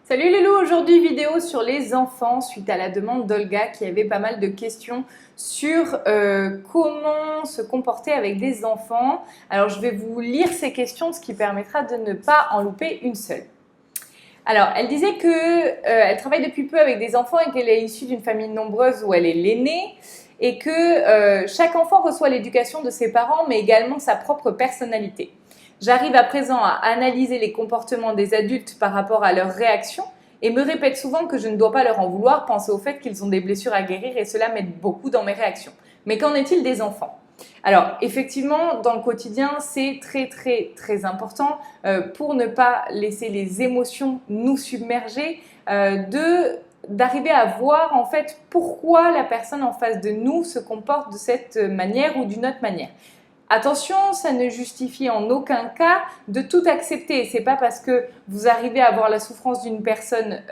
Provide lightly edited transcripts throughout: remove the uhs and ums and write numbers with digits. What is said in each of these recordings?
Salut les loups, aujourd'hui vidéo sur les enfants suite à la demande d'Olga qui avait pas mal de questions sur comment se comporter avec des enfants. Alors je vais vous lire ces questions, ce qui permettra de ne pas en louper une seule. Alors elle disait qu'elle travaille depuis peu avec des enfants et qu'elle est issue d'une famille nombreuse où elle est l'aînée et que chaque enfant reçoit l'éducation de ses parents mais également sa propre personnalité. J'arrive à présent à analyser les comportements des adultes par rapport à leurs réactions et me répète souvent que je ne dois pas leur en vouloir, penser au fait qu'ils ont des blessures à guérir et cela m'aide beaucoup dans mes réactions. Mais qu'en est-il des enfants ? Alors, effectivement, dans le quotidien, c'est très important pour ne pas laisser les émotions nous submerger, d'arriver à voir en fait pourquoi la personne en face de nous se comporte de cette manière ou d'une autre manière. Attention, ça ne justifie en aucun cas de tout accepter. C'est pas parce que vous arrivez à voir la souffrance d'une personne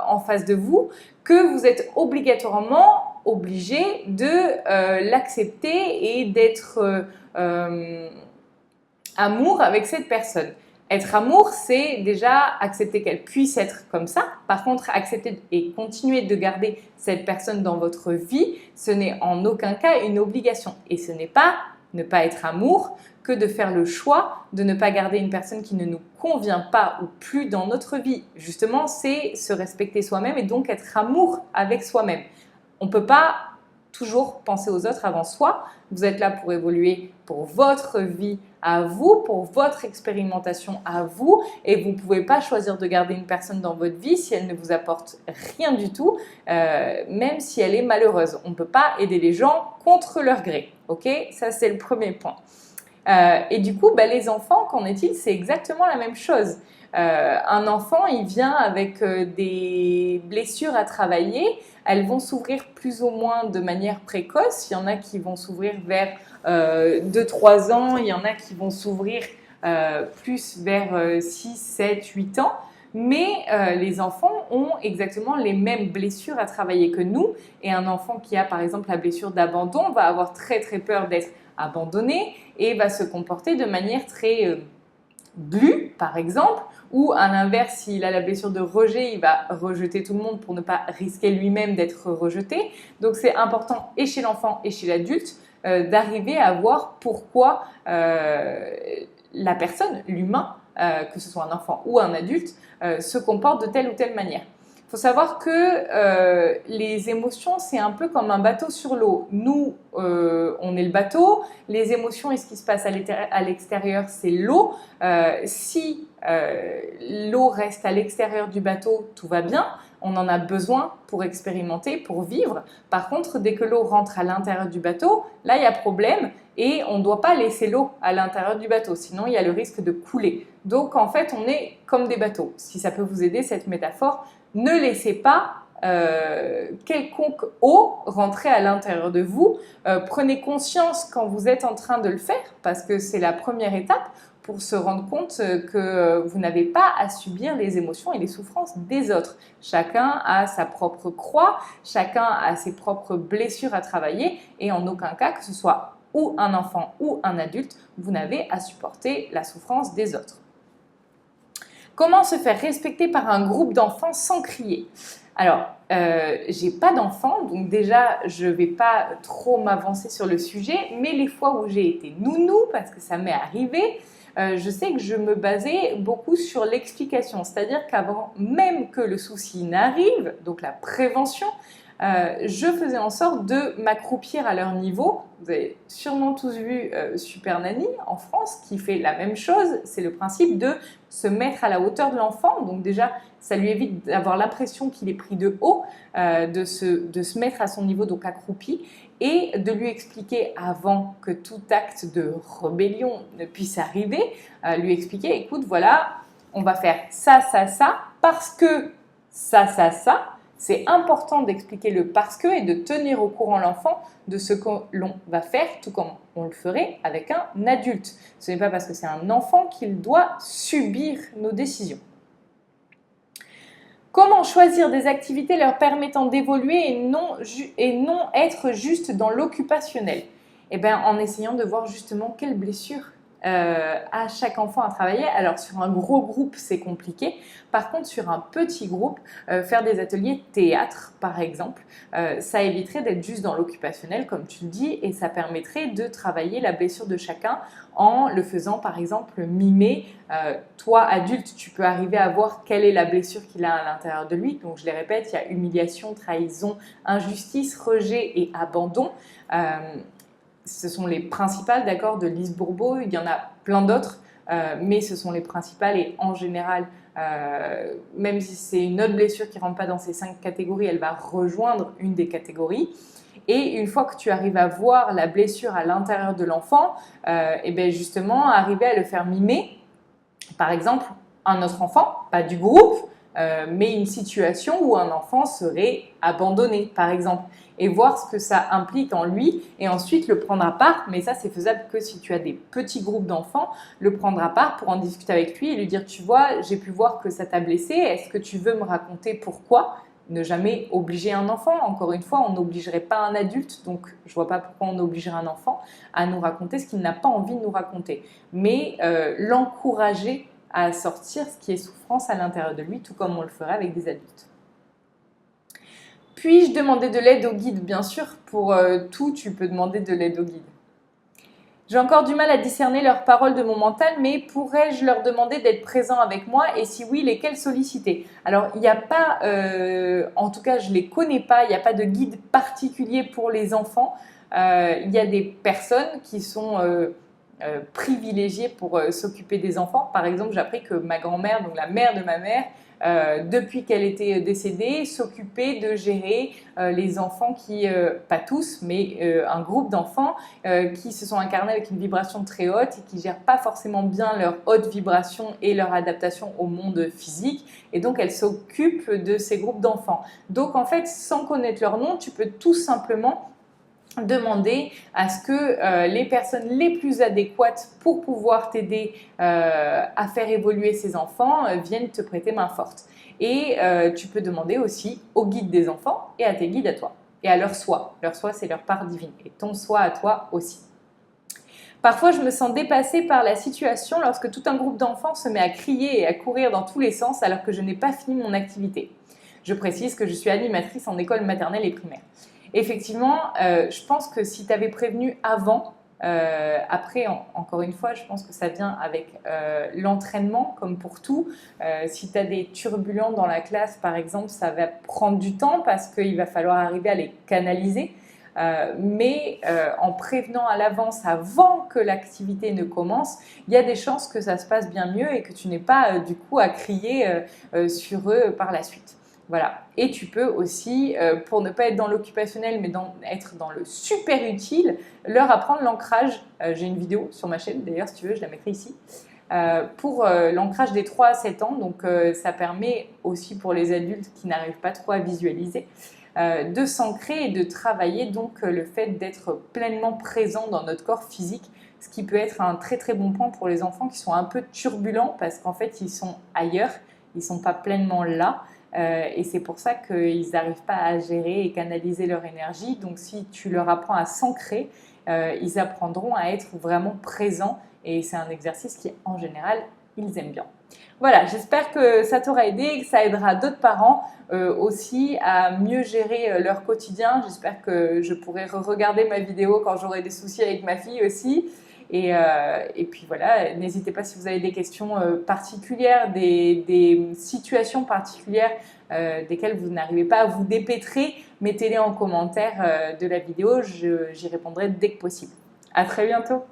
en face de vous que vous êtes obligatoirement obligé de l'accepter et d'être amour avec cette personne. Être amour, c'est déjà accepter qu'elle puisse être comme ça. Par contre, accepter et continuer de garder cette personne dans votre vie, ce n'est en aucun cas une obligation. Et ce n'est pas ne pas être amour que de faire le choix de ne pas garder une personne qui ne nous convient pas ou plus dans notre vie. Justement, c'est se respecter soi-même et donc être amour avec soi-même. On ne peut pas toujours penser aux autres avant soi. Vous êtes là pour évoluer pour votre vie à vous, pour votre expérimentation à vous, et vous ne pouvez pas choisir de garder une personne dans votre vie si elle ne vous apporte rien du tout, même si elle est malheureuse. On ne peut pas aider les gens contre leur gré, ok ? Ça, c'est le premier point. Et du coup, les enfants, qu'en est-il ? C'est exactement la même chose. Un enfant, il vient avec des blessures à travailler. Elles vont s'ouvrir plus ou moins de manière précoce. Il y en a qui vont s'ouvrir vers 2-3 ans. Il y en a qui vont s'ouvrir plus vers 6, 7, 8 ans. Mais les enfants ont exactement les mêmes blessures à travailler que nous. Et un enfant qui a par exemple la blessure d'abandon va avoir très peur d'être abandonné et va se comporter de manière très blu, par exemple, ou à l'inverse, s'il a la blessure de rejet, il va rejeter tout le monde pour ne pas risquer lui-même d'être rejeté. Donc c'est important et chez l'enfant et chez l'adulte d'arriver à voir pourquoi la personne, l'humain, que ce soit un enfant ou un adulte, se comporte de telle ou telle manière. Il faut savoir que les émotions, c'est un peu comme un bateau sur l'eau. Nous, on est le bateau. Les émotions et ce qui se passe à l'extérieur, c'est l'eau. Si l'eau reste à l'extérieur du bateau, tout va bien. On en a besoin pour expérimenter, pour vivre. Par contre, dès que l'eau rentre à l'intérieur du bateau, là, il y a problème et on ne doit pas laisser l'eau à l'intérieur du bateau. Sinon, il y a le risque de couler. Donc, en fait, on est comme des bateaux. Si ça peut vous aider, cette métaphore, ne laissez pas quelconque eau rentrer à l'intérieur de vous. Prenez conscience quand vous êtes en train de le faire, parce que c'est la première étape pour se rendre compte que vous n'avez pas à subir les émotions et les souffrances des autres. Chacun a sa propre croix, chacun a ses propres blessures à travailler et en aucun cas, que ce soit ou un enfant ou un adulte, vous n'avez à supporter la souffrance des autres. Comment se faire respecter par un groupe d'enfants sans crier ? Alors, j'ai pas d'enfants, donc déjà, je vais pas trop m'avancer sur le sujet, mais les fois où j'ai été nounou, parce que ça m'est arrivé, je sais que je me basais beaucoup sur l'explication, c'est-à-dire qu'avant même que le souci n'arrive, donc la prévention, je faisais en sorte de m'accroupir à leur niveau. Vous avez sûrement tous vu Super Nanny en France qui fait la même chose. C'est le principe de se mettre à la hauteur de l'enfant. Donc déjà, ça lui évite d'avoir l'impression qu'il est pris de haut, de se mettre à son niveau, donc accroupi, et de lui expliquer avant que tout acte de rébellion ne puisse arriver, lui expliquer, écoute, voilà, on va faire ça, parce que ça. C'est important d'expliquer le parce que et de tenir au courant l'enfant de ce que l'on va faire, tout comme on le ferait avec un adulte. Ce n'est pas parce que c'est un enfant qu'il doit subir nos décisions. Comment choisir des activités leur permettant d'évoluer et non être juste dans l'occupationnel ? Eh bien, en essayant de voir justement quelles blessures à chaque enfant à travailler. Alors sur un gros groupe, c'est compliqué. Par contre, sur un petit groupe, faire des ateliers théâtre, par exemple, ça éviterait d'être juste dans l'occupationnel, comme tu le dis, et ça permettrait de travailler la blessure de chacun en le faisant, par exemple, mimer. Toi, adulte, tu peux arriver à voir quelle est la blessure qu'il a à l'intérieur de lui. Donc, je les répète, il y a humiliation, trahison, injustice, rejet et abandon. Ce sont les principales, d'accord, de Lise Bourbeau. Il y en a plein d'autres, mais ce sont les principales et en général, même si c'est une autre blessure qui ne rentre pas dans ces 5 catégories, elle va rejoindre une des catégories. Et une fois que tu arrives à voir la blessure à l'intérieur de l'enfant, et bien justement, arriver à le faire mimer, par exemple, un autre enfant, pas du groupe, mais une situation où un enfant serait abandonné, par exemple, et voir ce que ça implique en lui, et ensuite le prendre à part. Mais ça, c'est faisable que si tu as des petits groupes d'enfants, le prendre à part pour en discuter avec lui et lui dire, tu vois, j'ai pu voir que ça t'a blessé, est-ce que tu veux me raconter pourquoi ? Ne jamais obliger un enfant. Encore une fois, on n'obligerait pas un adulte, donc je ne vois pas pourquoi on obligerait un enfant à nous raconter ce qu'il n'a pas envie de nous raconter. Mais l'encourager à sortir ce qui est souffrance à l'intérieur de lui, tout comme on le ferait avec des adultes. Puis-je demander de l'aide au guide ? Bien sûr, pour tout, tu peux demander de l'aide au guide. J'ai encore du mal à discerner leurs paroles de mon mental, mais pourrais-je leur demander d'être présents avec moi et si oui, lesquels solliciter ? Alors, il n'y a pas, en tout cas, je ne les connais pas, il n'y a pas de guide particulier pour les enfants. Il y a des personnes qui sont privilégiées pour s'occuper des enfants. Par exemple, j'ai appris que ma grand-mère, donc la mère de ma mère, depuis qu'elle était décédée, s'occupait de gérer les enfants qui, pas tous, mais un groupe d'enfants qui se sont incarnés avec une vibration très haute et qui ne gèrent pas forcément bien leur haute vibration et leur adaptation au monde physique. Et donc, elle s'occupe de ces groupes d'enfants. Donc, en fait, sans connaître leur nom, tu peux tout simplement demander à ce que les personnes les plus adéquates pour pouvoir t'aider à faire évoluer ces enfants viennent te prêter main forte. Et tu peux demander aussi au guide des enfants et à tes guides à toi. Et à leur soi. Leur soi, c'est leur part divine. Et ton soi à toi aussi. Parfois, je me sens dépassée par la situation lorsque tout un groupe d'enfants se met à crier et à courir dans tous les sens alors que je n'ai pas fini mon activité. Je précise que je suis animatrice en école maternelle et primaire. Effectivement, je pense que si tu avais prévenu avant, après, encore une fois, je pense que ça vient avec l'entraînement, comme pour tout. Si tu as des turbulents dans la classe, par exemple, ça va prendre du temps parce qu'il va falloir arriver à les canaliser. Mais en prévenant à l'avance, avant que l'activité ne commence, il y a des chances que ça se passe bien mieux et que tu n'aies pas du coup à crier sur eux par la suite. Voilà. Et tu peux aussi, pour ne pas être dans l'occupationnel, mais être dans le super utile, leur apprendre l'ancrage. J'ai une vidéo sur ma chaîne, d'ailleurs, si tu veux, je la mettrai ici. Pour l'ancrage des 3 à 7 ans. Donc, ça permet aussi pour les adultes qui n'arrivent pas trop à visualiser, de s'ancrer et de travailler donc le fait d'être pleinement présent dans notre corps physique, ce qui peut être un très très bon point pour les enfants qui sont un peu turbulents parce qu'en fait, ils sont ailleurs, ils ne sont pas pleinement là. Et c'est pour ça qu'ils n'arrivent pas à gérer et canaliser leur énergie. Donc, si tu leur apprends à s'ancrer, ils apprendront à être vraiment présents. Et c'est un exercice qui, en général, ils aiment bien. Voilà, j'espère que ça t'aura aidé et que ça aidera d'autres parents aussi à mieux gérer leur quotidien. J'espère que je pourrai regarder ma vidéo quand j'aurai des soucis avec ma fille aussi. Et puis voilà, n'hésitez pas si vous avez des questions particulières, des situations particulières desquelles vous n'arrivez pas à vous dépêtrer, mettez-les en commentaire de la vidéo, j'y répondrai dès que possible. À très bientôt.